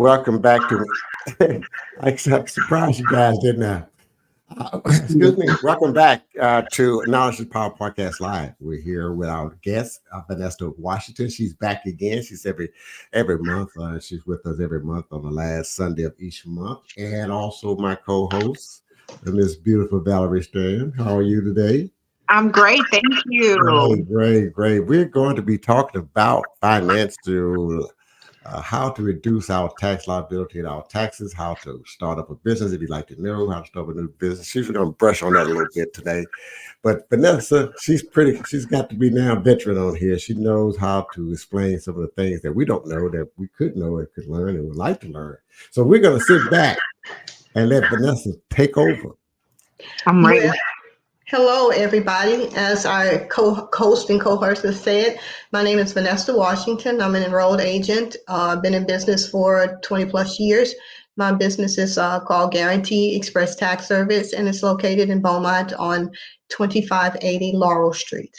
Welcome back to. I surprised you guys, didn't I? Excuse me. Welcome back to Knowledge is Power Podcast Live. We're here with our guest, VANESTER Washington. She's back again. She's every month. She's with us every month on the last Sunday of each month, and also my co-host, Miss Beautiful Valerie Stern. How are you today? I'm great, thank you. Great. We're going to be talking about financial, how to reduce our tax liability and our taxes, how to start up a business if you'd like to know how to start a new business. She's going to brush on that a little bit today. But Vanessa, she's got to be now a veteran on here. She knows how to explain some of the things that we don't know that we could know and could learn and would like to learn. So we're going to sit back and let Vanessa take over. I'm ready. Well, hello, everybody. As our co-host and co-host has said, my name is VANESTER Washington. I'm an enrolled agent. I've been in business for 20 plus years. My business is called Guarantee Express Tax Service, and it's located in Beaumont on 2580 Laurel Street.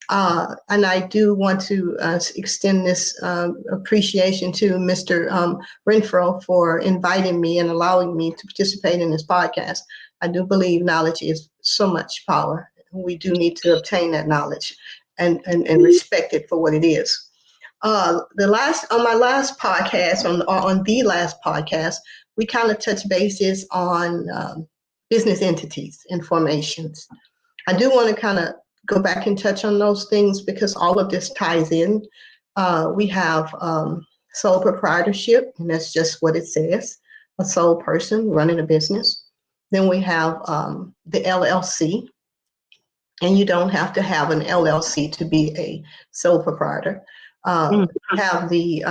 And I do want to extend this appreciation to Mr. Renfro for inviting me and allowing me to participate in this podcast. I do believe knowledge is so much power. We do need to obtain that knowledge and respect it for what it is. On my last podcast, we kind of touched bases on business entities and formations. I do want to kind of go back and touch on those things because all of this ties in. We have sole proprietorship, and that's just what it says, a sole person running a business. Then we have the LLC, and you don't have to have an LLC to be a sole proprietor. We have the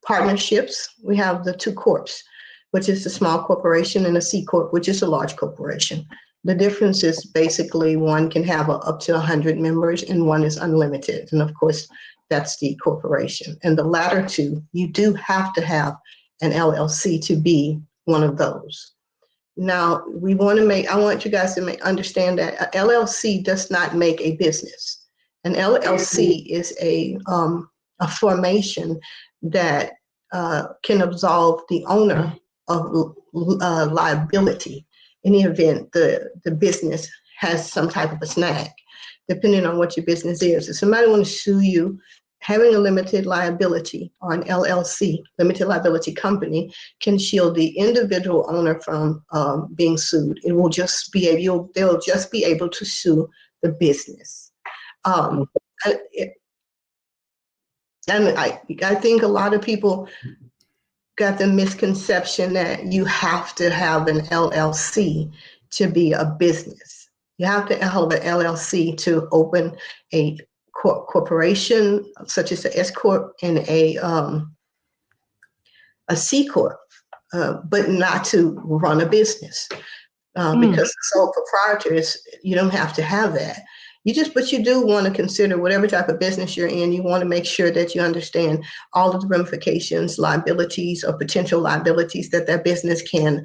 partnerships. We have the two corps, which is a small corporation, and a C corp, which is a large corporation. The difference is basically one can have up to 100 members and one is unlimited. And of course, that's the corporation. And the latter two, you do have to have an LLC to be one of those. Now, I want you guys to understand that a LLC does not make a business. An LLC is a formation that can absolve the owner of liability in the event the business has some type of a snag, depending on what your business is. If somebody wants to sue you, having a limited liability or an LLC, limited liability company, can shield the individual owner from being sued. They'll just be able to sue the business. And I think a lot of people got the misconception that you have to have an LLC to be a business. You have to have an LLC to open a corporation, such as a S corp and a C corp, but not to run a business. Because sole proprietor you don't have to have that. But you do want to consider whatever type of business you're in. You want to make sure that you understand all of the ramifications, liabilities, or potential liabilities that business can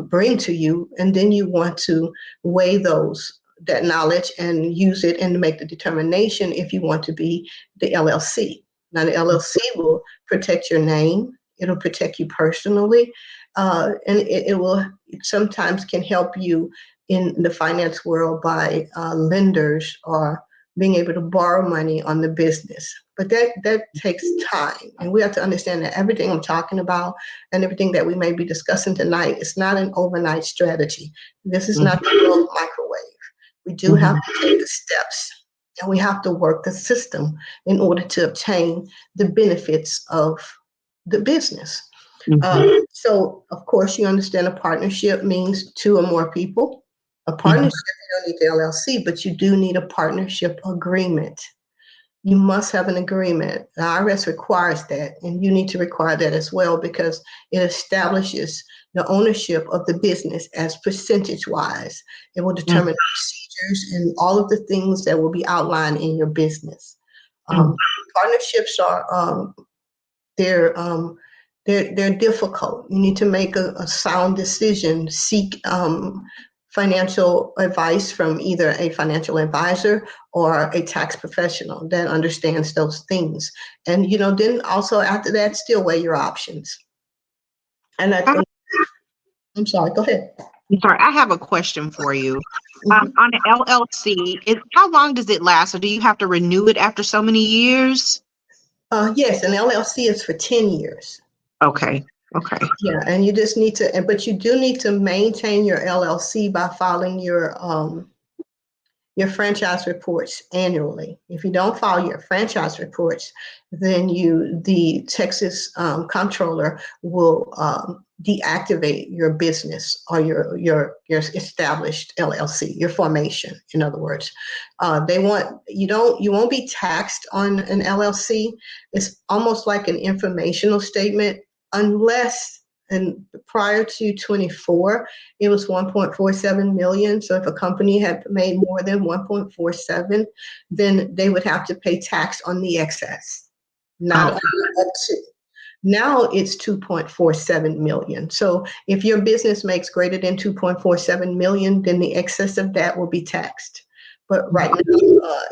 bring to you, and then you want to weigh that knowledge and use it and make the determination if you want to be the LLC. Now, the LLC will protect your name. It'll protect you personally, and it will sometimes can help you in the finance world by lenders or being able to borrow money on the business. But that takes time. And we have to understand that everything I'm talking about and everything that we may be discussing tonight is not an overnight strategy. This is not the world microwave. We do have to take the steps, and we have to work the system in order to obtain the benefits of the business. So, of course, you understand a partnership means two or more people. A partnership, you don't need the LLC, but you do need a partnership agreement. You must have an agreement. The IRS requires that, and you need to require that as well because it establishes the ownership of the business as percentage-wise. It will determine procedures and all of the things that will be outlined in your business. Partnerships are they're difficult. You need to make a sound decision, seek financial advice from either a financial advisor or a tax professional that understands those things. And, then also after that, still weigh your options. And I'm sorry, go ahead. I'm sorry, I have a question for you. On an LLC, how long does it last? Or do you have to renew it after so many years? Yes, an LLC is for 10 years. Okay. Yeah, and you just need to, but you do need to maintain your LLC by filing your franchise reports annually. If you don't file your franchise reports, then the Texas comptroller will deactivate your business or your established LLC, your formation. In other words, you won't be taxed on an LLC. It's almost like an informational statement, unless. And prior to 24, it was 1.47 million. So if a company had made more than 1.47, then they would have to pay tax on the excess, not on the up to. Now it's 2.47 million. So if your business makes greater than 2.47 million, then the excess of that will be taxed. But right now,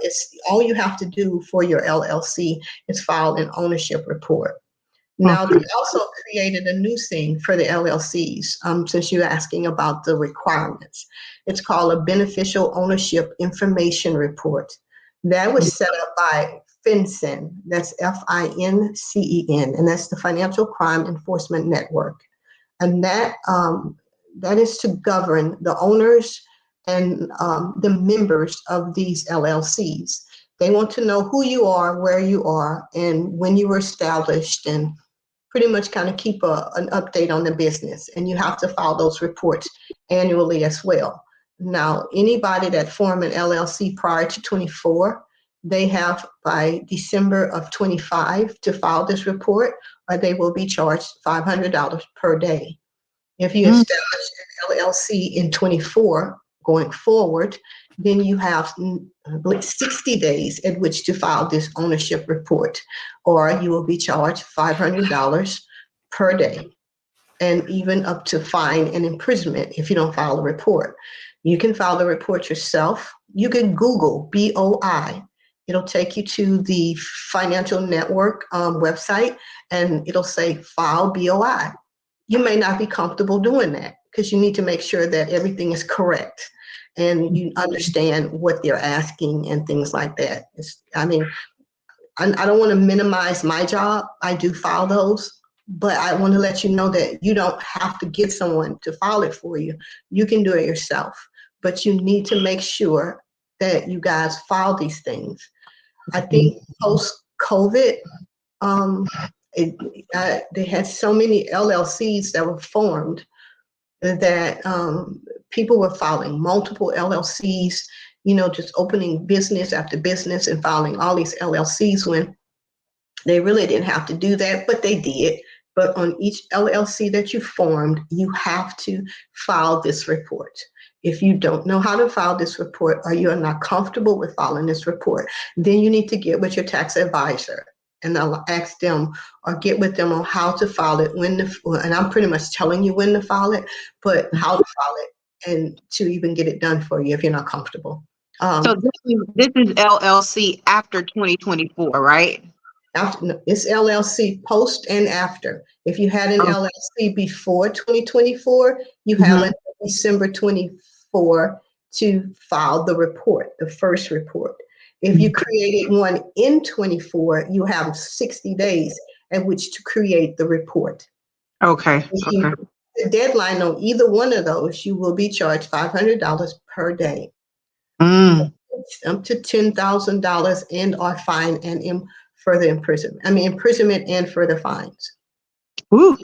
it's all you have to do for your LLC is file an ownership report. Now, they also created a new thing for the LLCs, since you're asking about the requirements. It's called a Beneficial Ownership Information Report. That was set up by FinCEN, that's FINCEN, and that's the Financial Crime Enforcement Network. And that is to govern the owners and the members of these LLCs. They want to know who you are, where you are, and when you were established, and pretty much kind of keep an update on the business. And you have to file those reports annually as well. Now, anybody that formed an LLC prior to 24, they have by December of 25 to file this report, or they will be charged $500 per day. If you establish an LLC in 24 going forward, then you have 60 days at which to file this ownership report, or you will be charged $500 per day, and even up to fine and imprisonment if you don't file a report. You can file the report yourself. You can Google BOI. It'll take you to the Financial Network website, and it'll say file BOI. You may not be comfortable doing that because you need to make sure that everything is correct and you understand what they're asking and things like that. I don't want to minimize my job. I do file those, but I want to let you know that you don't have to get someone to file it for you. You can do it yourself, but you need to make sure that you guys file these things. I think post-COVID, they had so many LLCs that were formed that people were filing multiple LLCs, just opening business after business and filing all these LLCs when they really didn't have to do that, but they did. But on each LLC that you formed, you have to file this report. If you don't know how to file this report, or you are not comfortable with filing this report, then you need to get with your tax advisor, and I'll ask them or get with them on how to file it, and I'm pretty much telling you when to file it, but how to file it and to even get it done for you if you're not comfortable. So this is LLC after 2024, right? It's LLC post and after. If you had an LLC before 2024, you have until December 24 to file the report, the first report. If you created one in 24, you have 60 days at which to create the report. Okay. The deadline on either one of those, you will be charged $500 per day. Up to $10,000 and or fine and further imprisonment and further fines. Ooh.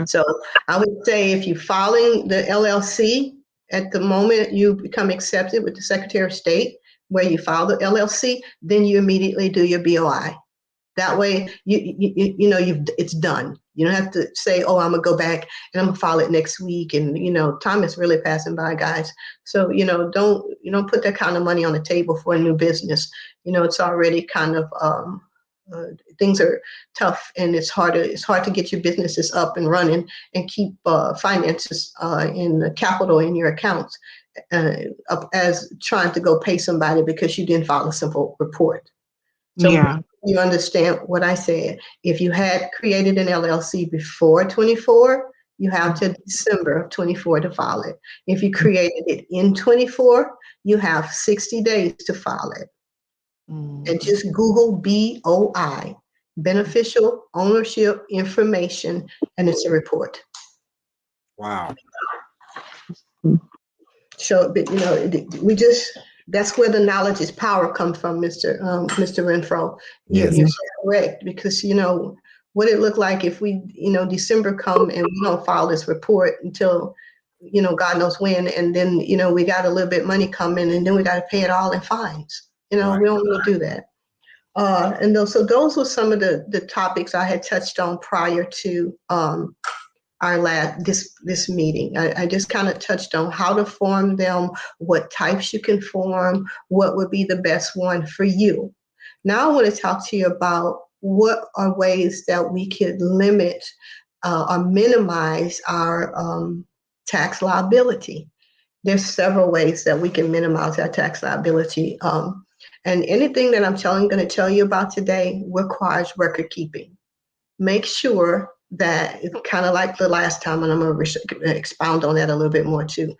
So I would say if you're filing the LLC at the moment you become accepted with the Secretary of State, where you file the LLC, then you immediately do your BOI. That way, it's done. You don't have to say, "Oh, I'm gonna go back and I'm gonna file it next week." And time is really passing by, guys. So don't put that kind of money on the table for a new business. It's already kind of things are tough, and it's hard to get your businesses up and running and keep finances in the capital in your accounts. as trying to go pay somebody because you didn't file a simple report. So Yeah. you understand what I said. If you had created an LLC before 24, you have till December of 24 to file it. If you created it in 24, you have 60 days to file it. And just Google BOI, beneficial ownership information, and it's a report. Wow. So, but, you know, that's where the knowledge is power comes from, Mr. Renfro. Yes. You're correct, because, you know, what it looked like if we, you know, December come and we don't file this report until, you know, God knows when, and then, you know, we got a little bit money coming, and then we got to pay it all in fines. You know, Right. we don't want to do that. And those were some of the topics I had touched on prior to this meeting. I just kind of touched on how to form them, what types you can form, what would be the best one for you. Now I want to talk to you about what are ways that we could limit or minimize our tax liability. There's several ways that we can minimize our tax liability. And anything that I'm going to tell you about today requires record keeping. Make sure that it's kind of like the last time, and I'm going to expound on that a little bit more too.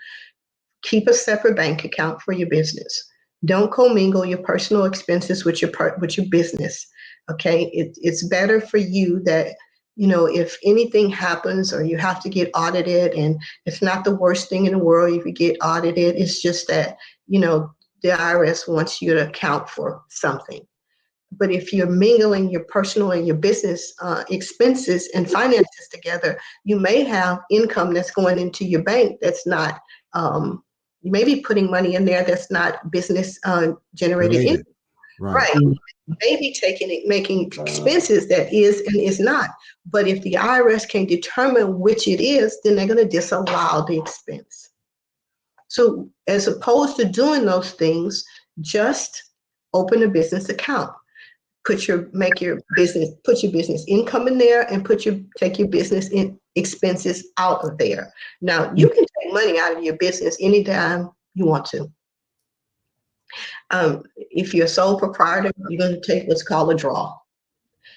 Keep a separate bank account for your business. Don't commingle your personal expenses with your business. Okay, it's better for you that, you know, if anything happens or you have to get audited, and it's not the worst thing in the world if you get audited. It's just that, you know, the IRS wants you to account for something. But if you're mingling your personal and your business expenses and finances together, you may have income that's going into your bank that's not, you may be putting money in there that's not business generated income. Right. Maybe making expenses that is and is not. But if the IRS can determine which it is, then they're going to disallow the expense. So as opposed to doing those things, just open a business account. Put your business income in there, and take your business expenses out of there. Now you can take money out of your business anytime you want to. If you're a sole proprietor, you're going to take what's called a draw.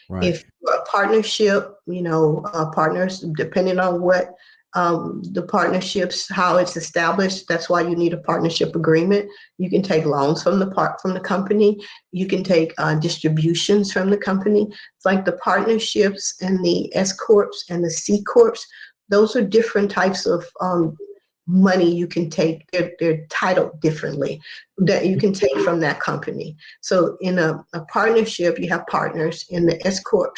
Right. If you're a partnership, you know, partners, depending on what the partnerships, how it's established, that's why you need a partnership agreement. You can take loans from the company. You can take distributions from the company. It's like the partnerships and the S corps and the C corps. Those are different types of money you can take. They're titled differently that you can take from that company. So in a partnership, you have partners. In the S corps,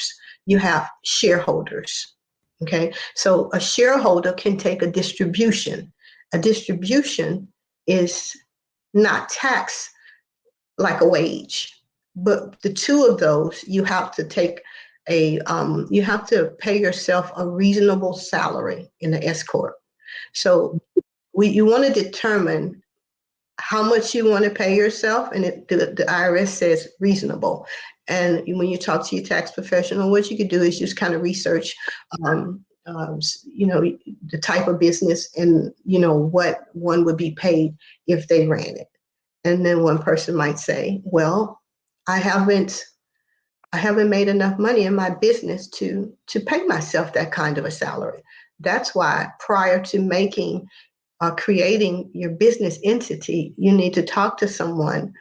you have shareholders. Okay, so a shareholder can take a distribution. A distribution is not taxed like a wage, but the two of those, you have to take you have to pay yourself a reasonable salary in the S corp. So you want to determine how much you want to pay yourself, and the IRS says reasonable. And when you talk to your tax professional, what you could do is just kind of research, you know, the type of business and, you know, what one would be paid if they ran it. And then one person might say, well, I haven't made enough money in my business to pay myself that kind of a salary. That's why prior to creating your business entity, you need to talk to someone,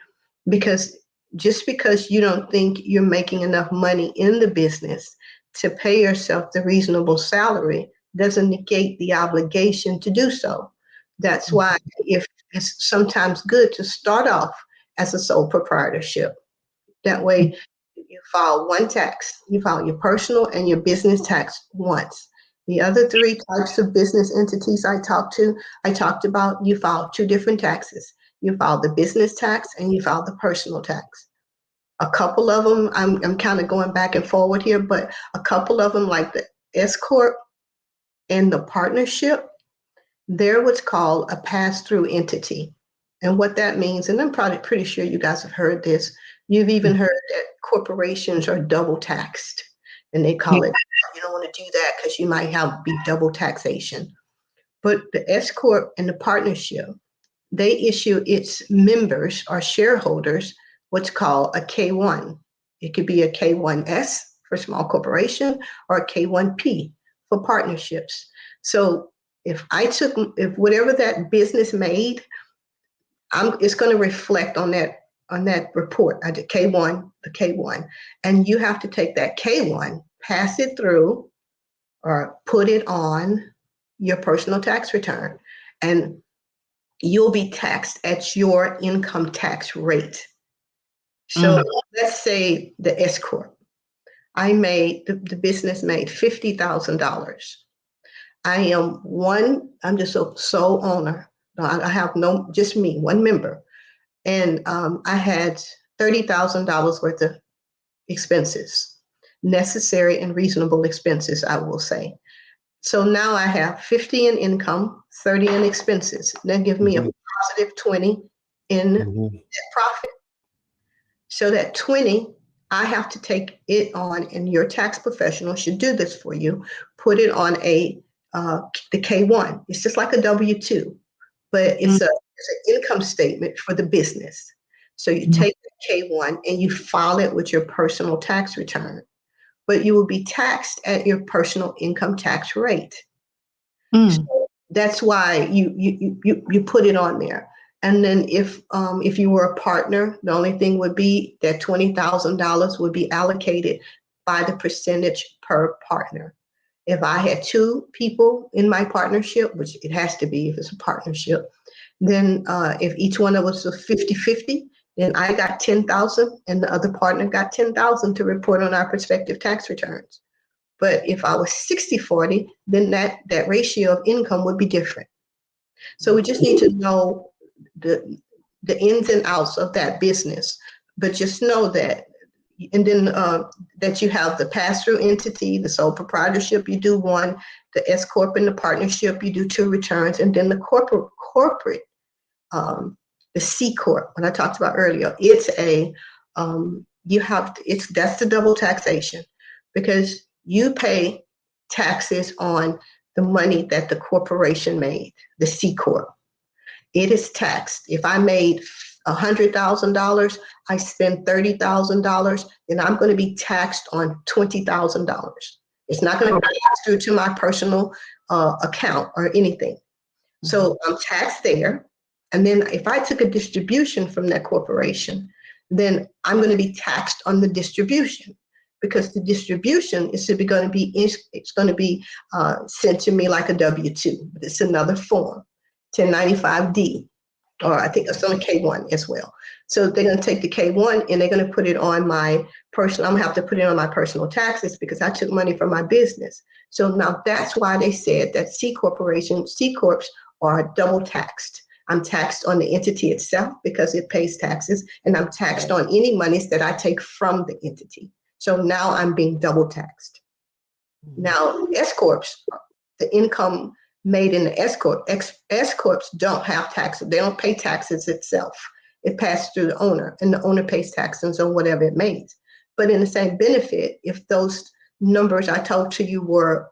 because just because you don't think you're making enough money in the business to pay yourself the reasonable salary doesn't negate the obligation to do so. That's why it's sometimes good to start off as a sole proprietorship. That way you file one tax. You file your personal and your business tax once. The other three types of business entities I talked about, you file two different taxes. You file the business tax and you file the personal tax. A couple of them, I'm kind of going back and forward here, but a couple of them, like the S corp and the partnership, they're what's called a pass-through entity. And what that means, and I'm probably pretty sure you guys have heard this, you've even heard that corporations are double taxed, and they call it, you don't want to do that because you might be double taxation. But the S corp and the partnership, they issue its members or shareholders what's called a K1. It could be a K1S for small corporation or a K1P for partnerships. So if whatever that business made, it's going to reflect on that report. I did the K1, and you have to take that K1, pass it through, or put it on your personal tax return, and you'll be taxed at your income tax rate. So let's say the S Corp, the business made $50,000. I'm just a sole owner. I have just me, one member. And I had $30,000 worth of expenses, necessary and reasonable expenses, I will say. So now I have 50 in income, 30 in expenses. That gives me a positive 20 in net profit. So that 20, I have to take it on, and your tax professional should do this for you. Put it on the K1. It's just like a W-2, but it's an income statement for the business. So you take the K1 and you file it with your personal tax return, but you will be taxed at your personal income tax rate. So that's why you put it on there. And then if you were a partner, the only thing would be that $20,000 would be allocated by the percentage per partner. If I had 2 people in my partnership, which it has to be if it's a partnership, then if each one of us was 50-50, then I got 10,000 and the other partner got 10,000 to report on our respective tax returns. But if I was 60-40, then that ratio of income would be different. So we just need to know the ins and outs of that business, but just know that. And then that you have the pass-through entity, the sole proprietorship, you do 1, the S Corp and the partnership, you do 2 returns, and then the corporate, the C Corp, what I talked about earlier, it's that's the double taxation, because you pay taxes on the money that the corporation made, the C Corp. It is taxed. If I made $100,000, I spend $30,000, then I'm going to be taxed on $20,000. It's not going to pass through to my personal account or anything. So I'm taxed there. And then if I took a distribution from that corporation, then I'm going to be taxed on the distribution, because the distribution is going to be sent to me like a W-2. It's another form, 1095-D, or I think it's on a K1 as well. So they're going to take the K1 and they're going to put it on my personal. I'm going to have to put it on my personal taxes because I took money from my business. So now that's why they said that C Corps are double taxed. I'm taxed on the entity itself because it pays taxes, and I'm taxed on any monies that I take from the entity. So now I'm being double taxed. Now, S Corps, the income made in the S Corp, S Corps don't have taxes. They don't pay taxes itself. It passes through the owner, and the owner pays taxes on whatever it made. But in the same benefit, if those numbers I told to you were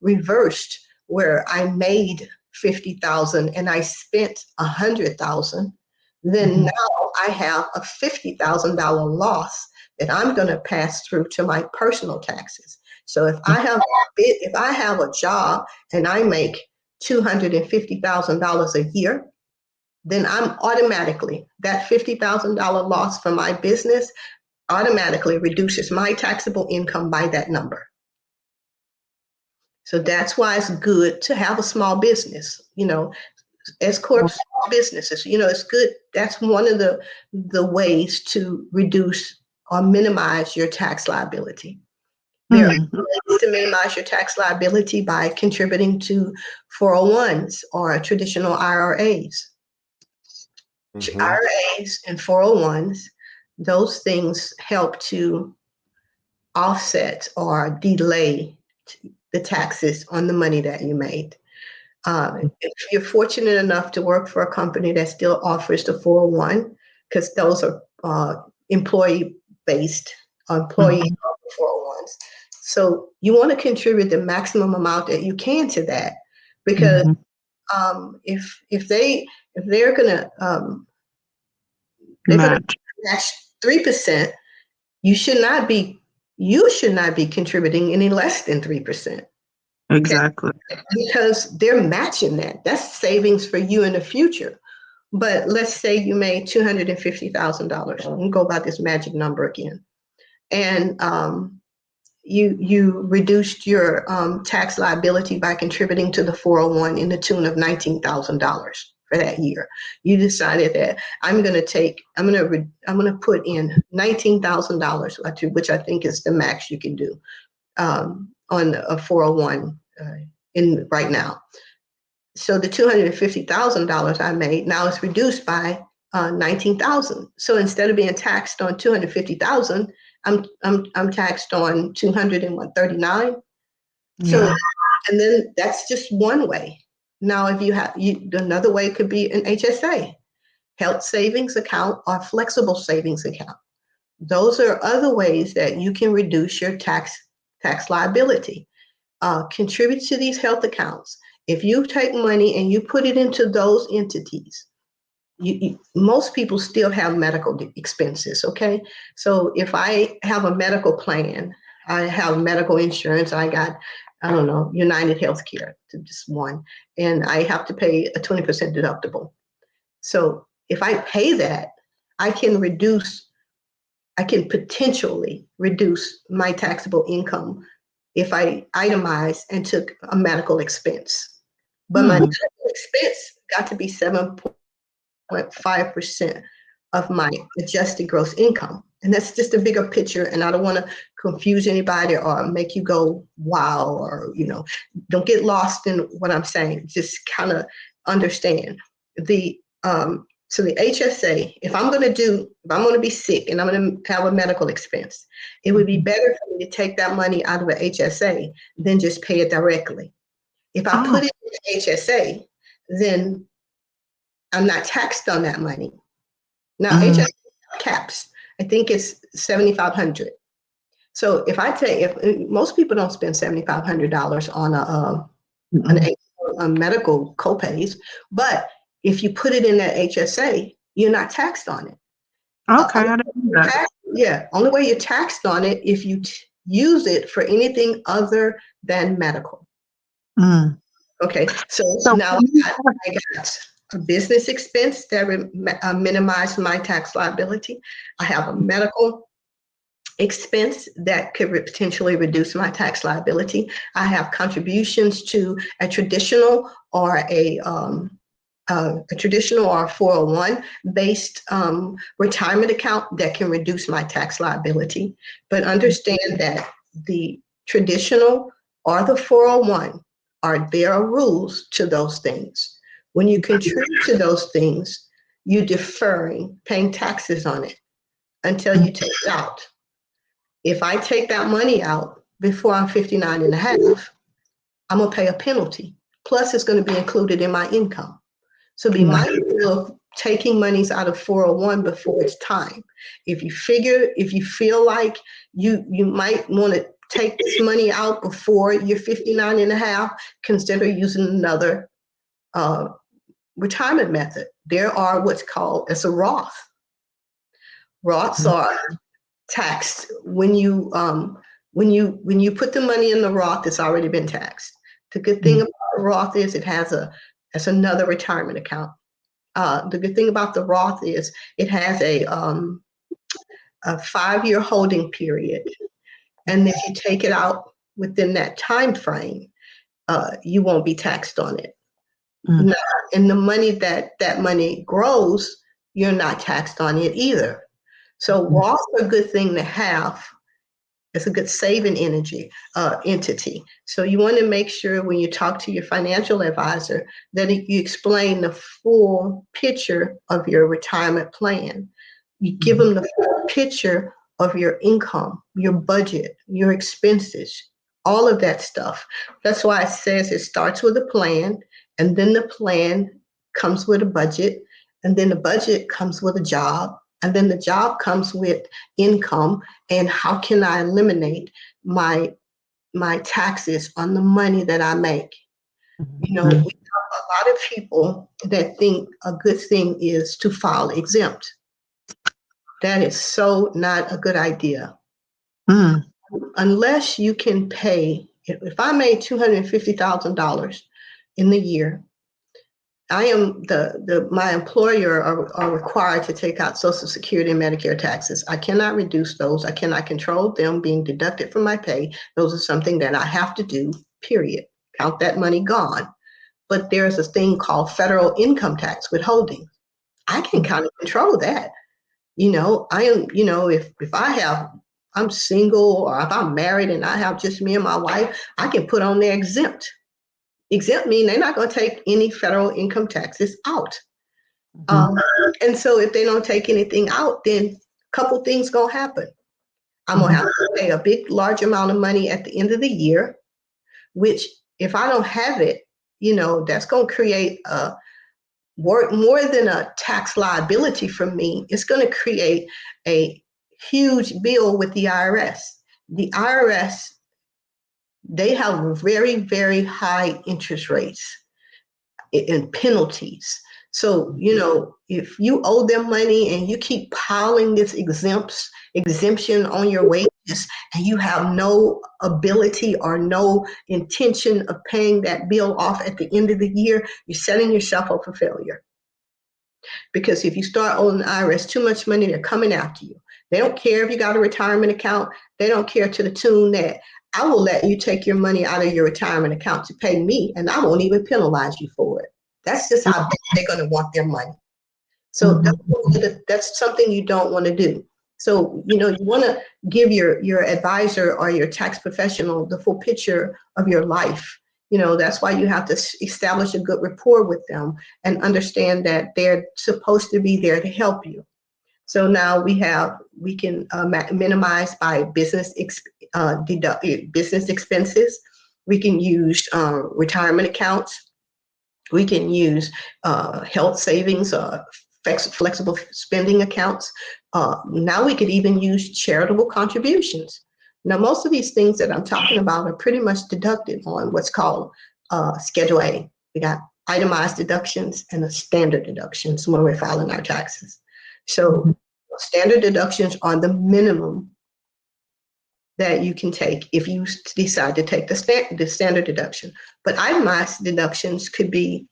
reversed, where I made 50,000 and I spent 100,000, then now I have a $50,000 loss that I'm going to pass through to my personal taxes. So if I have a job and I make $250,000 a year, then I'm automatically, that $50,000 loss from my business automatically reduces my taxable income by that number. So that's why it's good to have a small business, S Corp, small businesses, it's good. That's one of the ways to reduce or minimize your tax liability. There are ways to minimize your tax liability by contributing to 401s or traditional IRAs. IRAs and 401s, those things help to offset or delay the taxes on the money that you made. If you're fortunate enough to work for a company that still offers the 401, because those are employee-based, employee 401s. So you want to contribute the maximum amount that you can to that, because if they're gonna match 3%, you should not be contributing any less than 3%. Exactly. Because they're matching that. That's savings for you in the future. But let's say you made $250,000. I'm gonna go by this magic number again, and you reduced your tax liability by contributing to the 401 in the tune of $19,000 for that year. You decided that I'm going to put in $19,000, which I think is the max you can do on a 401 in right now. So the $250,000 I made now is reduced by $19,000. So instead of being taxed on $250,000, I'm taxed on $239. So, and then that's just one way. Now, if another way could be an HSA, health savings account, or flexible savings account. Those are other ways that you can reduce your tax liability. Contribute to these health accounts. If you take money and you put it into those entities, most people still have medical expenses, okay? So if I have a medical plan, I have medical insurance, I got, I don't know, United Healthcare, just one, and I have to pay a 20% deductible. So if I pay that, I can potentially reduce my taxable income if I itemized and took a medical expense. But my medical expense got to be 7.5% of my adjusted gross income. And that's just a bigger picture. And I don't want to confuse anybody or make you go, wow, or, don't get lost in what I'm saying. Just kind of understand so the HSA, if I'm going to be sick and I'm going to have a medical expense, it would be better for me to take that money out of the HSA than just pay it directly. If I put it in the HSA, then I'm not taxed on that money. Now, HSA caps, I think it's $7,500. So if most people don't spend $7,500 on a medical copays, but if you put it in that HSA, you're not taxed on it. Okay, I didn't know that. Only way you're taxed on it if you use it for anything other than medical. Okay, so now I got a business expense that minimized my tax liability. I have a medical expense that could potentially reduce my tax liability. I have contributions to a traditional or a 401 based retirement account that can reduce my tax liability. But understand that the traditional or the 401 there are rules to those things. When you contribute to those things, you're deferring paying taxes on it until you take it out. If I take that money out before I'm 59 and a half, I'm going to pay a penalty. Plus, it's going to be included in my income. So be mindful of taking monies out of 401 before it's time. If you feel like you might want to take this money out before you're 59 and a half, consider using another retirement method. There are what's called as a Roth. Roths are taxed when you put the money in the Roth, it's already been taxed. The good thing about the Roth is it's another retirement account. The good thing about the Roth is it has a 5-year holding period, and if you take it out within that time frame, you won't be taxed on it. Now, and the money that money grows, you're not taxed on it either. So Roths are a good thing to have. It's a good saving entity. So you want to make sure when you talk to your financial advisor that you explain the full picture of your retirement plan. You give them the full picture of your income, your budget, your expenses, all of that stuff. That's why it says it starts with a plan, and then the plan comes with a budget, and then the budget comes with a job, and then the job comes with income, and how can I eliminate my taxes on the money that I make? We talk a lot of people that think a good thing is to file exempt. That is so not a good idea. Mm. Unless you can pay, if I made $250,000 in the year, I am my employer are required to take out Social Security and Medicare taxes. I cannot reduce those. I cannot control them being deducted from my pay. Those are something that I have to do, period. Count that money gone. But there's a thing called federal income tax withholding. I can kind of control that. I am, if I'm single, or if I'm married and I have just me and my wife, I can put on there exempt. Exempt mean they're not going to take any federal income taxes out. And so if they don't take anything out, then a couple things going to happen. I'm going to have to pay a large amount of money at the end of the year, which if I don't have it, that's going to create more than a tax liability for me. It's going to create a huge bill with the IRS. The IRS, they have very, very high interest rates and penalties. So, if you owe them money and you keep piling this exemption on your wages, and you have no ability or no intention of paying that bill off at the end of the year, you're setting yourself up for failure. Because if you start owing the IRS too much money, they're coming after you. They don't care if you got a retirement account. They don't care to the tune that I will let you take your money out of your retirement account to pay me, and I won't even penalize you for it. That's just how bad they're going to want their money. So that's something you don't want to do. So, you want to give your advisor or your tax professional the full picture of your life. That's why you have to establish a good rapport with them and understand that they're supposed to be there to help you. So now we can minimize by business expenses. We can use retirement accounts. We can use health savings, flexible spending accounts. Now we could even use charitable contributions. Now, most of these things that I'm talking about are pretty much deducted on what's called Schedule A. We got itemized deductions and the standard deductions when we're filing our taxes. So standard deductions are the minimum that you can take if you decide to take the standard deduction. But itemized deductions could be,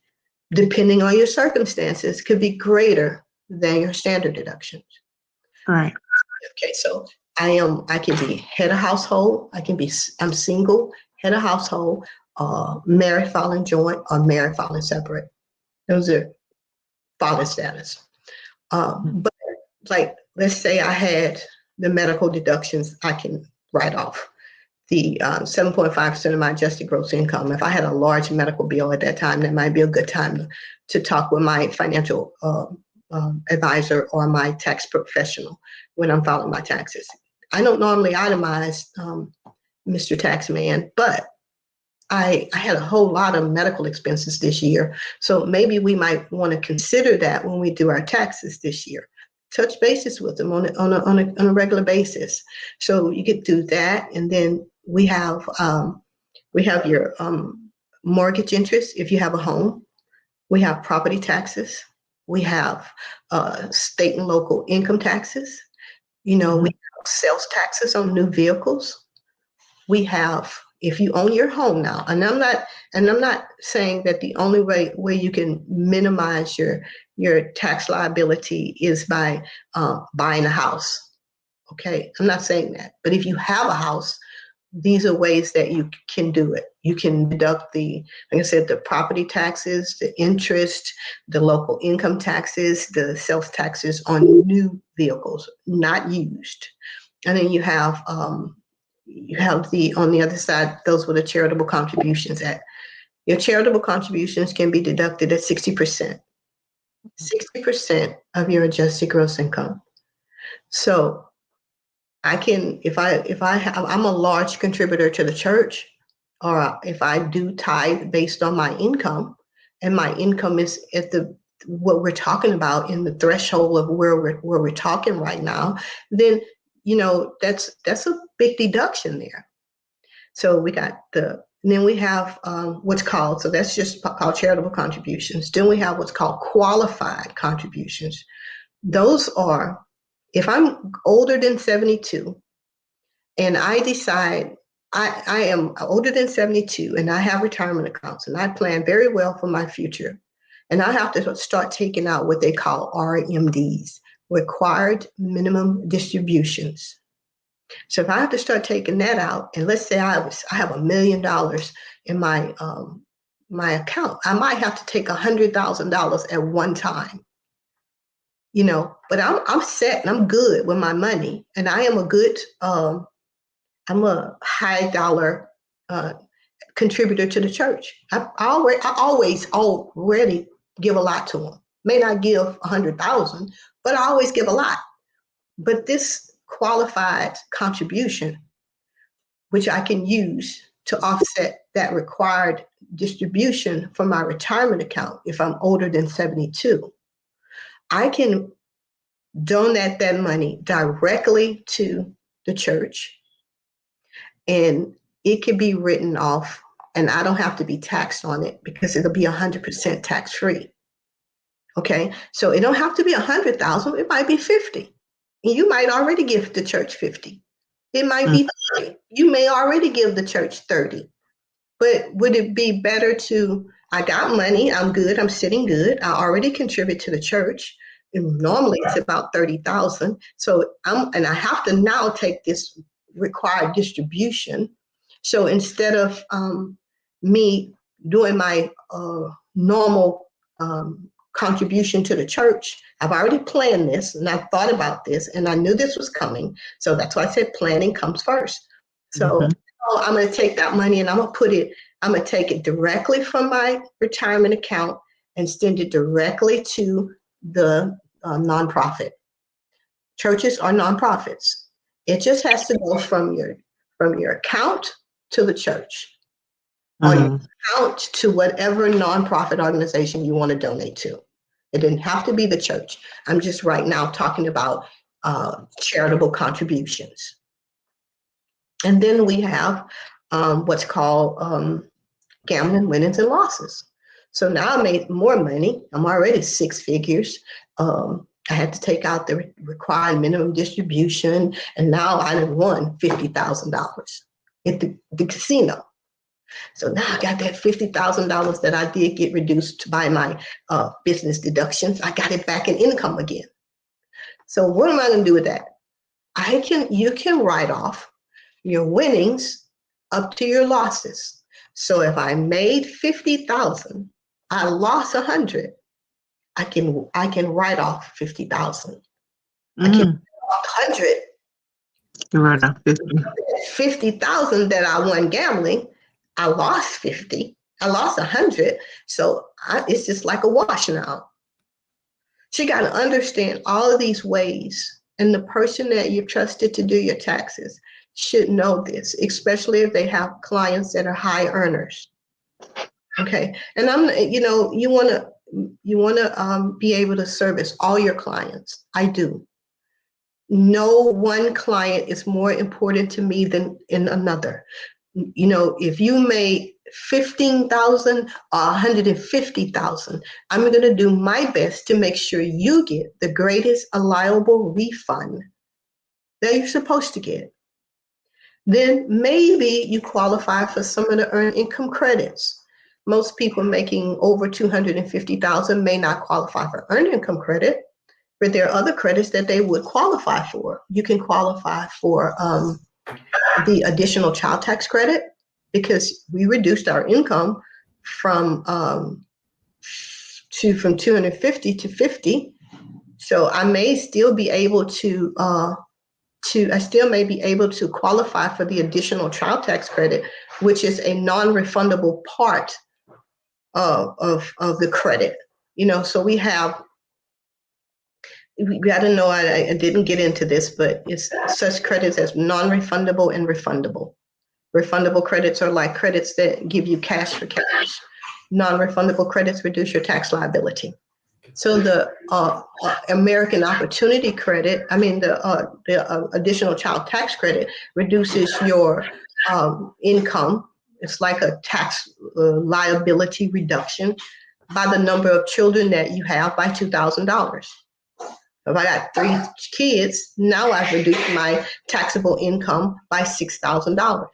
depending on your circumstances, could be greater than your standard deductions. Right. Okay, so I can be head of household. I'm single, head of household, married filing joint, or married filing separate. Those are father status. But like, let's say I had the medical deductions I can write off. The 7.5% of my adjusted gross income. If I had a large medical bill at that time, that might be a good time to talk with my financial advisor or my tax professional when I'm filing my taxes. I don't normally itemize, Mr. Taxman, but I had a whole lot of medical expenses this year. So maybe we might want to consider that when we do our taxes this year. Touch bases with them on a regular basis. So you could do that. And then we have your mortgage interest if you have a home. We have property taxes. We have state and local income taxes. We have sales taxes on new vehicles. We have, if you own your home now, and I'm not saying that the only way you can minimize your tax liability is by buying a house. Okay, I'm not saying that. But if you have a house, these are ways that you can do it. You can deduct like I said, the property taxes, the interest, the local income taxes, the sales taxes on new vehicles, not used. And then you have on the other side, those were the charitable contributions. Your charitable contributions can be deducted at 60%. 60% of your adjusted gross income. So I can, I'm a large contributor to the church, or if I do tithe based on my income, and my income is at what we're talking about in the threshold of where we're talking right now, then that's a big deduction there. So we got the And then we have what's called, so that's just called charitable contributions. Then we have what's called qualified contributions. Those are, if I'm older than 72 and I decide I am older than 72 and I have retirement accounts and I plan very well for my future, and I have to start taking out what they call RMDs, required minimum distributions. So if I have to start taking that out, and let's say I have $1 million in my my account, I might have to take $100,000 at one time. You know, but I'm set and I'm good with my money, and I am a good I'm a high dollar contributor to the church. I always already give a lot to them. May not give 100,000, but I always give a lot. But this qualified contribution, which I can use to offset that required distribution from my retirement account if I'm older than 72, I can donate that money directly to the church, and it can be written off, and I don't have to be taxed on it because it'll be 100% tax free. Okay, so it don't have to be 100,000. It might be 50. And you might already give the church 50. It might be 30. You may already give the church 30. But would it be better to, I got money, I'm good, I'm sitting good, I already contribute to the church. And normally it's about 30,000. So I have to now take this required distribution. So instead of me doing my normal contribution to the church, I've already planned this and I've thought about this and I knew this was coming. So that's why I said planning comes first. So I'm going to take that money and I'm going to take it directly from my retirement account and send it directly to the nonprofit. Churches are nonprofits. It just has to go from your account to the church, or your account to whatever nonprofit organization you want to donate to. It didn't have to be the church. I'm just right now talking about charitable contributions. And then we have what's called gambling winnings and losses. So now I made more money. I'm already 6 figures. I had to take out the required minimum distribution, and now I won $50,000 at the casino. So now I got that $50,000 that I did get reduced by my business deductions. I got it back in income again. So what am I going to do with that? You can write off your winnings up to your losses. So if I made 50,000, I lost 100. I can write off 50,000. I can write off 100. You write off 50. 50,000 that I won gambling, I lost 50. I lost 100. So it's just like a wash now. So you got to understand all of these ways, and the person that you've trusted to do your taxes should know this, especially if they have clients that are high earners. Okay, and you want to be able to service all your clients. I do. No one client is more important to me than in another. You know, if you made 15,000 or 150,000, I'm going to do my best to make sure you get the greatest allowable refund that you're supposed to get. Then maybe you qualify for some of the earned income credits. Most people making over 250,000 may not qualify for earned income credit, but there are other credits that they would qualify for. You can qualify for the additional child tax credit, because we reduced our income from 250 to 50. So I may still be able to qualify for the additional child tax credit, which is a non-refundable part of the credit. You know, so we got to know, I didn't get into this, but it's such credits as non-refundable and refundable. Refundable credits are like credits that give you cash for cash. Non-refundable credits reduce your tax liability. So the American Opportunity Credit, the additional child tax credit reduces your income it's like a tax liability reduction by the number of children that you have by $2,000. If I got 3 kids, now I've reduced my taxable income by $6,000.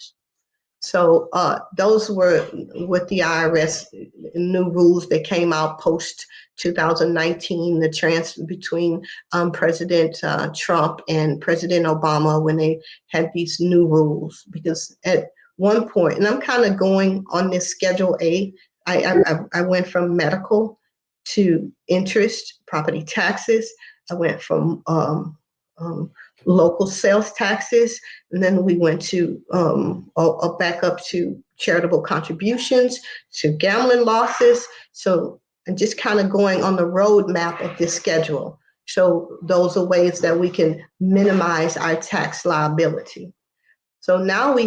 So those were with the IRS new rules that came out post 2019, the transfer between President Trump and President Obama when they had these new rules. Because at one point, and I'm kind of going on this Schedule A, I went from medical to interest, property taxes. I went from local sales taxes, and then we went to back up to charitable contributions, to gambling losses. So I'm just kind of going on the roadmap of this schedule. So those are ways that we can minimize our tax liability. So now we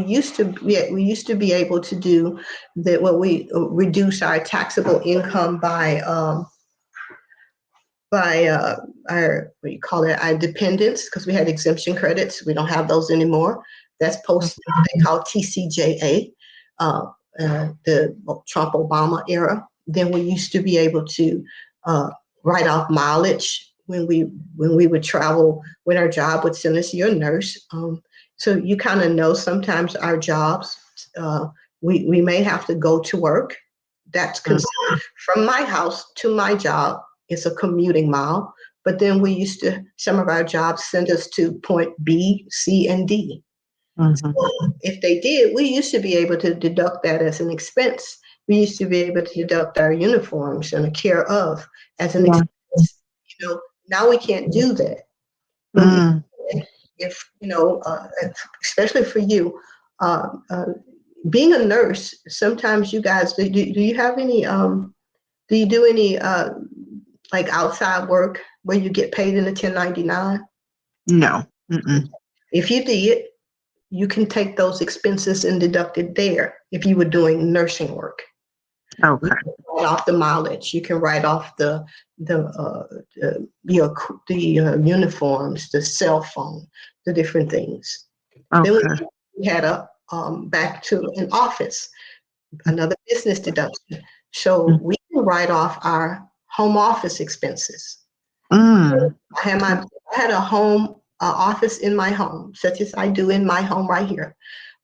used to be able to do that, what we reduce our taxable income by our, what you call it, our dependents, because we had exemption credits. We don't have those anymore. That's post they call TCJA, the Trump-Obama era. Then we used to be able to write off mileage when we would travel, when our job would send us, you're a nurse. So you kind of know sometimes our jobs, we may have to go to work. That's considered from my house to my job. It's a commuting mile, but then we used to, some of our jobs send us to point B, C, and D. So if they did, we used to be able to deduct that as an expense. We used to be able to deduct our uniforms and the care of as an expense. You know, now we can't do that. If, you know, especially for you, being a nurse, sometimes you guys, do you have any, do you do any, like outside work where you get paid in a 1099? No. If you did, you can take those expenses and deduct it there if you were doing nursing work. Okay. You can write off the mileage. You can write off the uniforms, the cell phone, the different things. Okay. Then we had a back to an office, another business deduction. So we can write off our home office expenses. I had a home office in my home, such as I do in my home right here.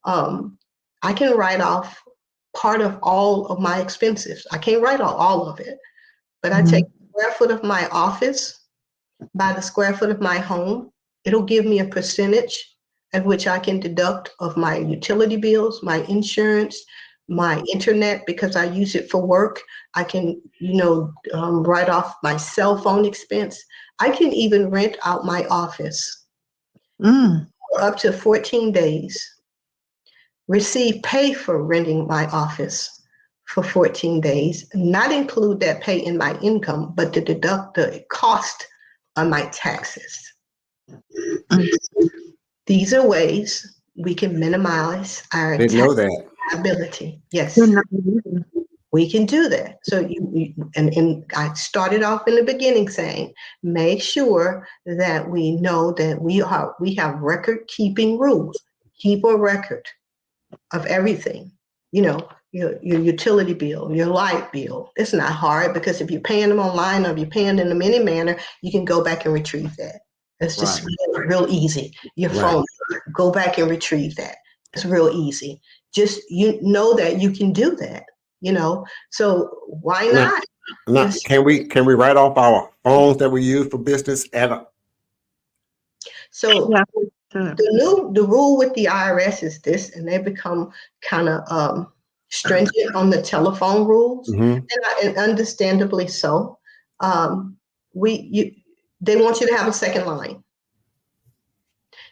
I can write off part of all of my expenses. I can't write off all of it, but I take the square foot of my office by the square foot of my home. It'll give me a percentage at which I can deduct of my utility bills, my insurance, my internet, because I use it for work. I can, you know, write off my cell phone expense. I can even rent out my office for up to 14 days, receive pay for renting my office for 14 days, not include that pay in my income, but to deduct the cost on my taxes. These are ways we can minimize our Didn't know that. liability. Yes, we can do that. So and I started off in the beginning saying, make sure that we know that we have record keeping rules. Keep a record of everything. You know, your utility bill, your light bill. It's not hard, because if you're paying them online or if you're paying in a mini manner, you can go back and retrieve that. It's just real easy. Your phone, go back and retrieve that. It's real easy. Just, you know that you can do that, you know, so why not? Now, can we write off our phones that we use for business So the rule with the IRS is this, and they become kind of stringent on the telephone rules, and understandably so. They want you to have a second line.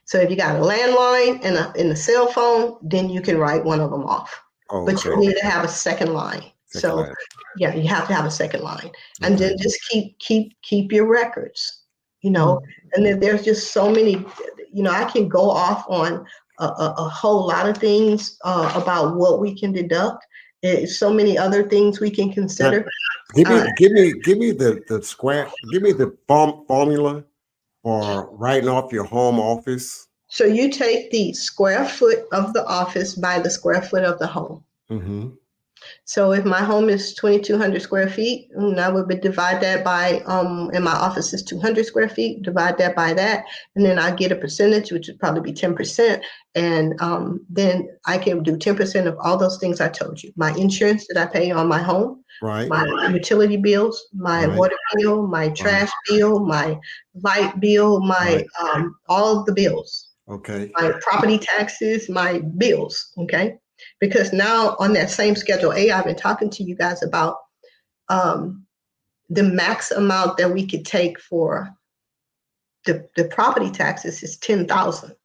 So if you got a landline and a cell phone, then you can write one of them off. But you need to have a second line. Yeah, you have to have a second line, and then just keep your records. You know, and then there's just so many. You know, I can go off on a whole lot of things about what we can deduct. There's so many other things we can consider. Give me the formula for writing off your home office So you take the square foot of the office by the square foot of the home. Mm-hmm. So if my home is 2,200 square feet, I would divide that by, and my office is 200 square feet, divide that by that, and then I get a percentage, which would probably be 10%. And then I can do 10% of all those things I told you. My insurance that I pay on my home, Right. my utility bills, my Right. water bill, my trash bill, my light bill, my all of the bills, Okay. my property taxes, my bills, okay? Because now on that same Schedule A, I've been talking to you guys about the max amount that we could take for the property taxes is 10,000.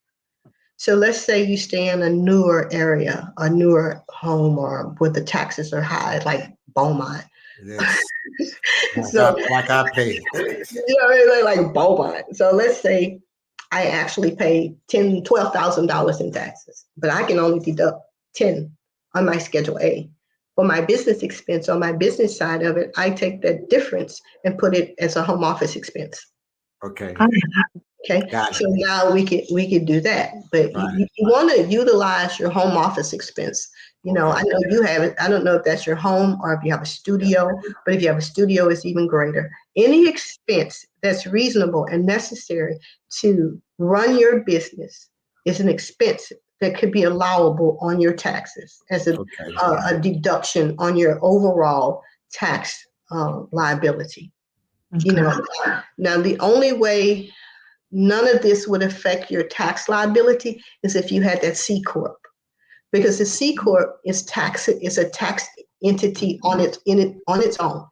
So let's say you stay in a newer area, a newer home, or where the taxes are high, like Beaumont. Yes. So like I pay. like Beaumont. So let's say I actually pay $12,000 in taxes, but I can only deduct 10 on my Schedule A. For my business expense, on my business side of it, I take that difference and put it as a home office expense. Okay. Okay. Got So it. now we could do that, but Right. you want to utilize your home office expense. You know, Okay. I know you have it. I don't know if that's your home or if you have a studio, but if you have a studio, it's even greater. Any expense that's reasonable and necessary to run your business is an expense that could be allowable on your taxes as Okay. a deduction on your overall tax liability. You know, now the only way none of this would affect your tax liability is if you had that C corp, because the C corp is a tax entity on its own.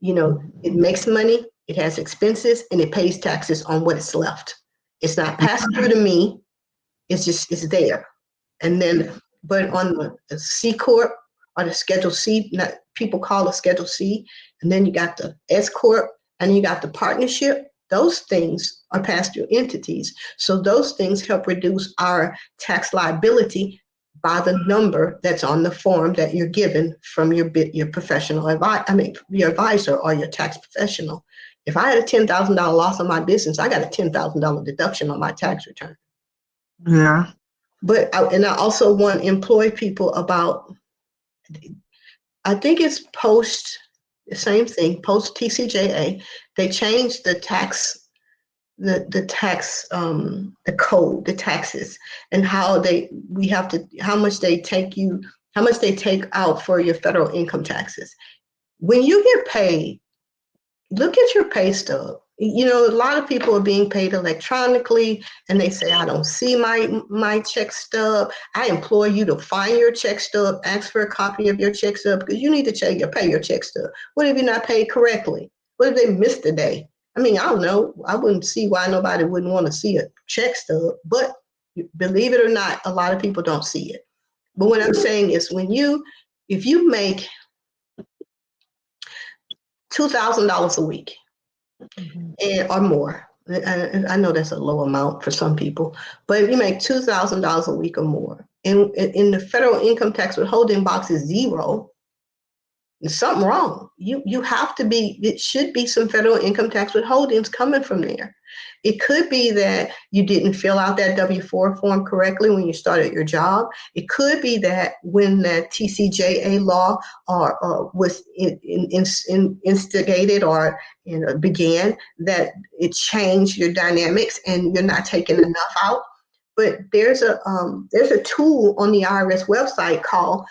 You know, it makes money, it has expenses, and it pays taxes on what is left. It's not passed through to me. It's there. And then, but on the C corp or the Schedule C, people call it Schedule C, and then you got the S corp, and you got the partnership. Those things are pass through entities. So those things help reduce our tax liability by the number that's on the form that you're given from your professional your advisor or your tax professional. If I had a $10,000 loss on my business, I got a $10,000 deduction on my tax return. Yeah. But I also want to employ people about, I think it's the same thing, post TCJA, they changed the tax, the code, the taxes, and how much they take out for your federal income taxes. When you get paid, look at your pay stub. You know, a lot of people are being paid electronically, and they say, I don't see my check stub. I implore you to find your check stub, ask for a copy of your check stub, because you need to pay your check stub. What if you're not paid correctly? What if they missed a day? I mean, I don't know. I wouldn't see why nobody wouldn't want to see a check stub, but believe it or not, a lot of people don't see it. But what I'm saying is if you make $2,000 a week, or more. I know that's a low amount for some people, but if you make $2,000 a week or more, and in the federal income tax withholding box is 0, there's something wrong. You have to be, it should be some federal income tax withholdings coming from there. It could be that you didn't fill out that W-4 form correctly when you started your job. It could be that when that TCJA law was instigated or began, that it changed your dynamics and you're not taking enough out. But there's a tool on the IRS website called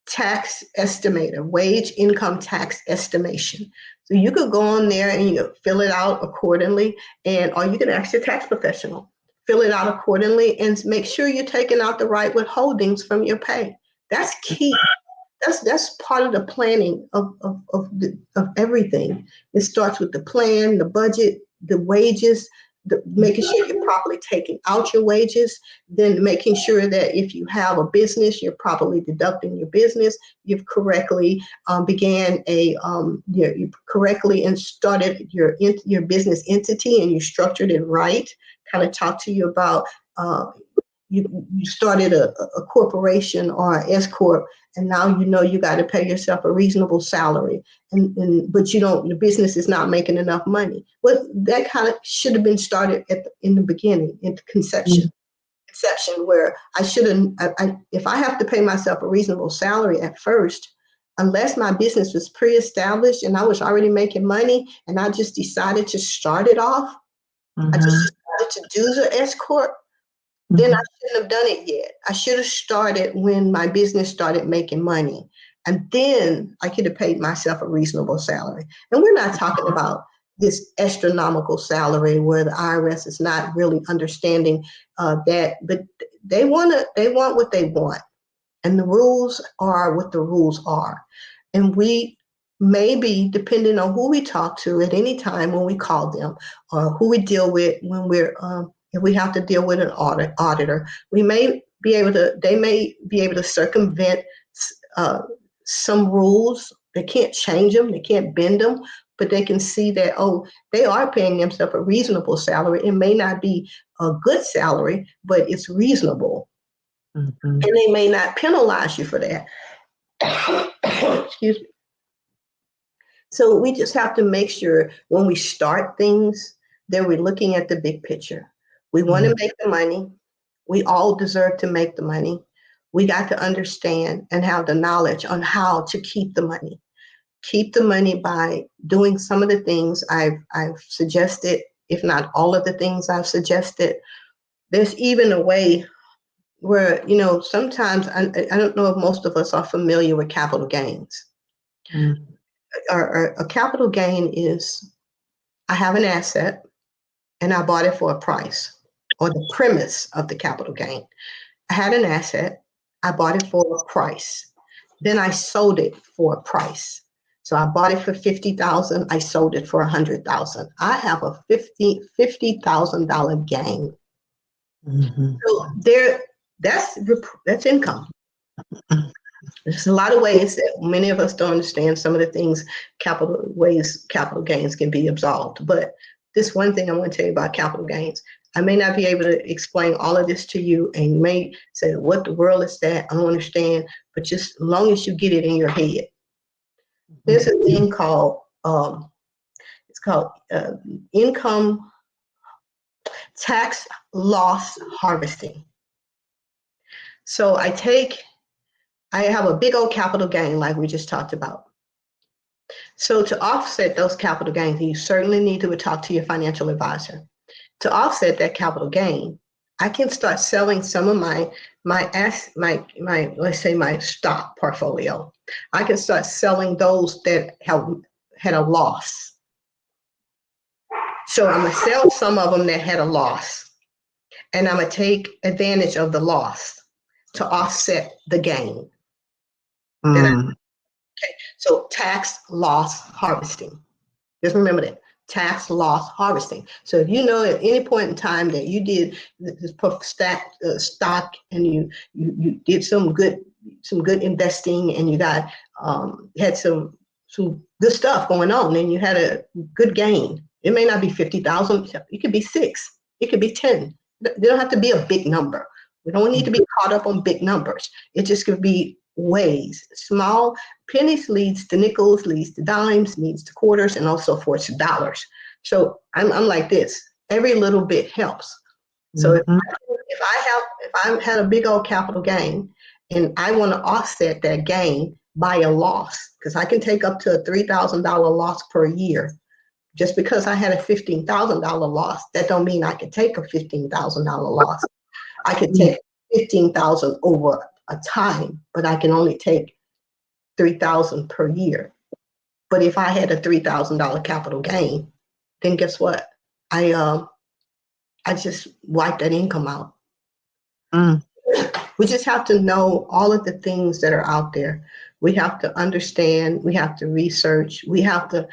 tax estimator, wage income tax estimation. So you could go on there and you fill it out accordingly, or you can ask your tax professional, fill it out accordingly, and make sure you're taking out the right withholdings from your pay. That's key. That's part of the planning of everything. It starts with the plan, the budget, the wages, making sure you're properly taking out your wages, then making sure that if you have a business, you're properly deducting your business. You've correctly you correctly and started your business entity, and you structured it right. Kind of talk to you about you started a corporation or an S corp, and now you know you got to pay yourself a reasonable salary, but you don't. The business is not making enough money. Well, that kind of should have been started in the beginning, in the conception. Where I shouldn't. If I have to pay myself a reasonable salary at first, unless my business was pre-established and I was already making money, and I just decided to start it off, I just decided to do the S corp. Then I shouldn't have done it yet. I should have started when my business started making money. And then I could have paid myself a reasonable salary. And we're not talking about this astronomical salary where the IRS is not really understanding that, but they want what they want. And the rules are what the rules are. And we maybe, depending on who we talk to at any time when we call them, or who we deal with when if we have to deal with an auditor, they may be able to circumvent some rules. They can't change them, they can't bend them, but they can see that, oh, they are paying themselves a reasonable salary. It may not be a good salary, but it's reasonable. And they may not penalize you for that. Excuse me. So we just have to make sure when we start things that we're looking at the big picture. We want to make the money. We all deserve to make the money. We got to understand and have the knowledge on how to keep the money. Keep the money by doing some of the things I've suggested, if not all of the things I've suggested. There's even a way where, sometimes I don't know if most of us are familiar with capital gains. A capital gain is, I have an asset and I bought it for a price, or the premise of the capital gain. I had an asset, I bought it for a price. Then I sold it for a price. So I bought it for $50,000, I sold it for $100,000. I have a $50,000 gain. So that's income. There's a lot of ways that many of us don't understand some of the things, capital gains can be absolved. But this one thing I want to tell you about capital gains. I may not be able to explain all of this to you, and you may say, what the world is that? I don't understand. But just as long as you get it in your head. There's a thing called, income tax loss harvesting. So I have a big old capital gain like we just talked about. So to offset those capital gains, you certainly need to talk to your financial advisor. To offset that capital gain, I can start selling some of my let's say my stock portfolio. I can start selling those that have had a loss. So I'm gonna sell some of them that had a loss, and I'm gonna take advantage of the loss to offset the gain. Okay, so tax loss harvesting. Just remember that. Tax loss harvesting. So if you know at any point in time that you did this stock and you did some good investing, and you got had some good stuff going on, and you had a good gain. It may not be 50,000. It could be 6. It could be 10. They don't have to be a big number. We don't need to be caught up on big numbers. It just could be ways. Small pennies leads to nickels, leads to dimes, leads to quarters, and also forth to dollars. So I'm like this. Every little bit helps. So if I had a big old capital gain, and I want to offset that gain by a loss, because I can take up to a $3,000 loss per year. Just because I had a $15,000 loss, that don't mean I can take a $15,000 loss. I could take 15,000 over a time, but I can only take 3,000 per year. But if I had a $3,000 capital gain, then guess what? I just wiped that income out. We just have to know all of the things that are out there. We have to understand, we have to research, we have to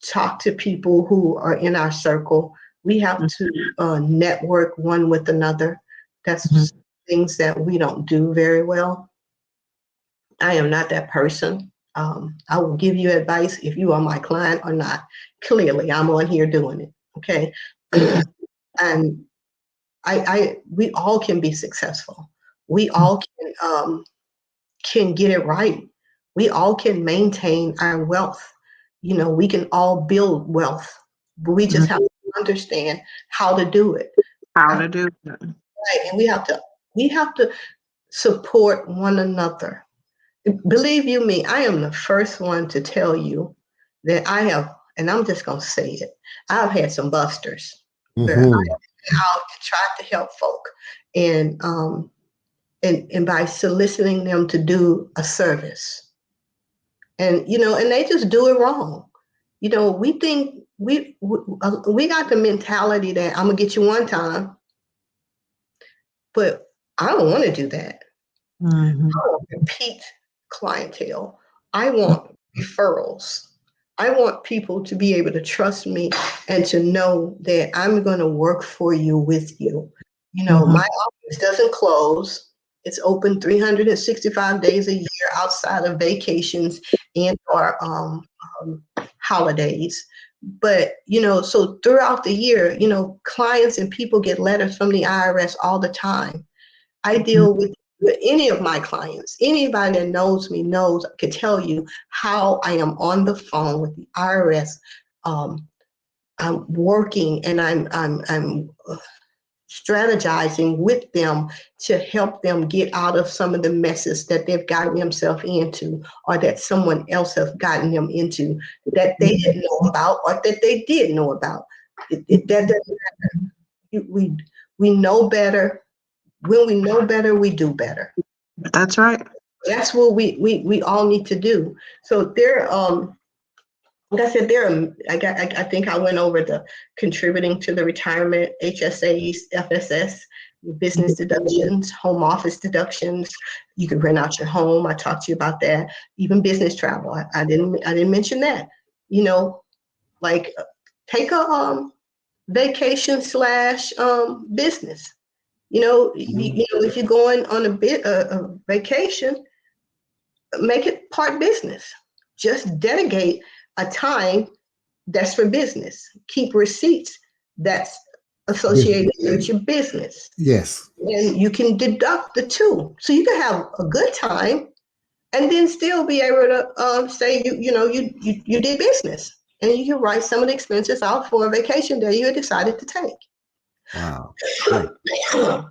talk to people who are in our circle. We have to network one with another. That's things that we don't do very well. I am not that person. I will give you advice if you are my client or not. Clearly, I'm on here doing it. Okay. And we all can be successful. We all can get it right. We all can maintain our wealth. You know, we can all build wealth, but we just have to understand how to do it. How to do it. Right. And we have to support one another. Believe you me, I am the first one to tell you that I have, and I'm just gonna say it, I've had some busters where I have been out and tried to help folk. And by soliciting them to do a service. And and they just do it wrong. We think we got the mentality that I'm gonna get you one time, but I don't want to do that. I want repeat clientele. I want referrals. I want people to be able to trust me and to know that I'm going to work for you, with you. My office doesn't close. It's open 365 days a year outside of vacations and or holidays. But, so throughout the year, clients and people get letters from the IRS all the time. I deal with any of my clients. Anybody that knows me could tell you how I am on the phone with the IRS. I'm working and I'm strategizing with them to help them get out of some of the messes that they've gotten themselves into, or that someone else has gotten them into that they didn't know about, or that they did know about. That doesn't matter. We know better. When we know better, we do better. That's right. That's what we all need to do. So like I said, I think I went over the contributing to the retirement, HSAs, FSS, business deductions, home office deductions. You can rent out your home. I talked to you about that. Even business travel. I didn't mention that. Like take a vacation / business. If you're going on a vacation, make it part business. Just delegate a time that's for business. Keep receipts that's associated with your business. Yes. And you can deduct the two. So you can have a good time and then still be able to say you did business. And you can write some of the expenses out for a vacation that you had decided to take. Wow.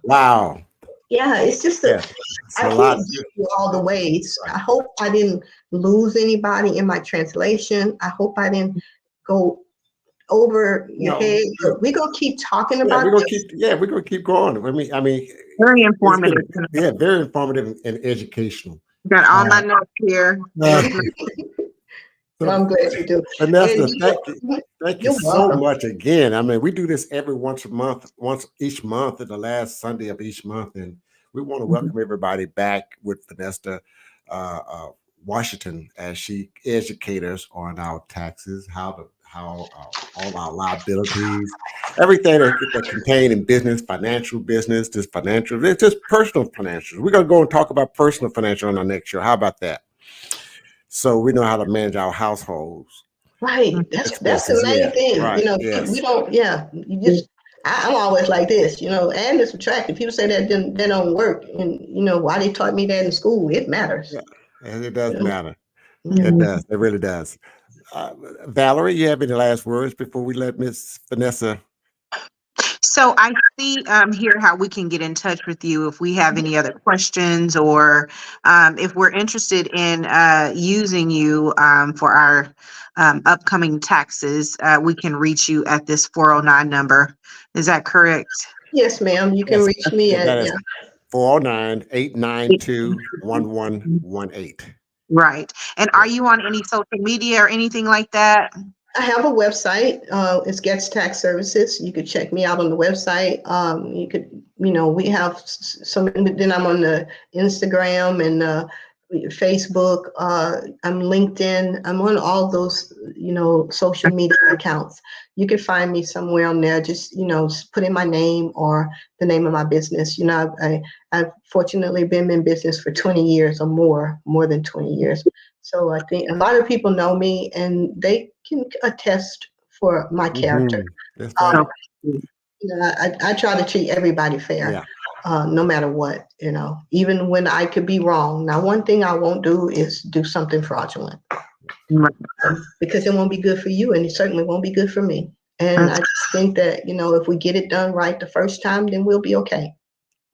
Wow. Yeah, it's just I can't give you all the ways. I hope I didn't lose anybody in my translation. I hope I didn't go over your head. We're gonna keep talking about we're gonna keep going. I mean, very informative. Very informative and educational. Got all my notes here. So I'm glad you do. Vanessa, thank you so much again. I mean, we do this every once each month, at the last Sunday of each month, and we want to welcome everybody back with Vanessa Washington as she educates us on our taxes, how all our liabilities, everything that contained in business, just personal financials. We're gonna go and talk about personal financial on our next show. How about that? So we know how to manage our households. Right. That's the main thing. Right. We don't, you just, I'm always like this, add and subtract. If people say that they don't work, and why they taught me that in school, it matters. Yeah, and it does matter. It does. It really does. Valerie, you have any last words before we let Miss Vanessa? So I see here how we can get in touch with you if we have any other questions, or if we're interested in using you for our upcoming taxes. We can reach you at this 409 number. Is that correct? Yes, ma'am. You can reach me at 409-892-1118. Right. And are you on any social media or anything like that? I have a website. It's Gets Tax Services. You could check me out on the website. You could, we have some. Then I'm on the Instagram and Facebook. I'm LinkedIn. I'm on all those, social media accounts. You can find me somewhere on there. Just put in my name or the name of my business. I've fortunately been in business for 20 years or more than 20 years. So I think a lot of people know me and they can attest for my character. I try to treat everybody fair. Yeah. No matter what, even when I could be wrong. Now, one thing I won't do is do something fraudulent because it won't be good for you and it certainly won't be good for me. And I just think that, if we get it done right the first time, then we'll be okay.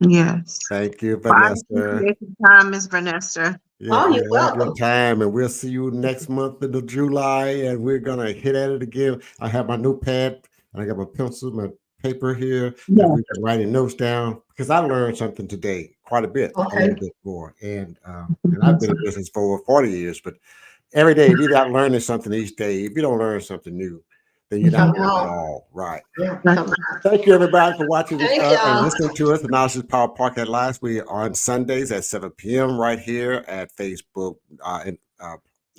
Yes. Thank you, Well, I VANESTER. appreciate your time, Ms. VANESTER. Oh, you're Have welcome. your time, and we'll see you next month in the July, and we're gonna hit at it again. I have my notepad, and I got my pencil, my paper here, Yeah. and we've been writing notes down because I learned something today, quite a bit, a little bit more. And I've been in business for over 40 years, but every day, if you're not learning something each day, if you don't learn something new, then you're not learning at all. Right. Yeah. Thank you, everybody, for watching Thank and y'all. listening to us. The Knowledge is Power Podcast Live. We are on Sundays at 7 p.m. right here at Facebook and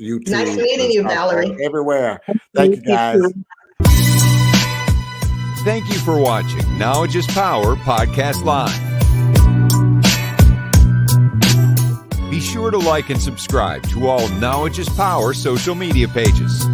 YouTube. Nice meeting you, Valerie. Everywhere. Thank you, guys. Thank you for watching Knowledge is Power Podcast Live. Be sure to like and subscribe to all Knowledge is Power social media pages.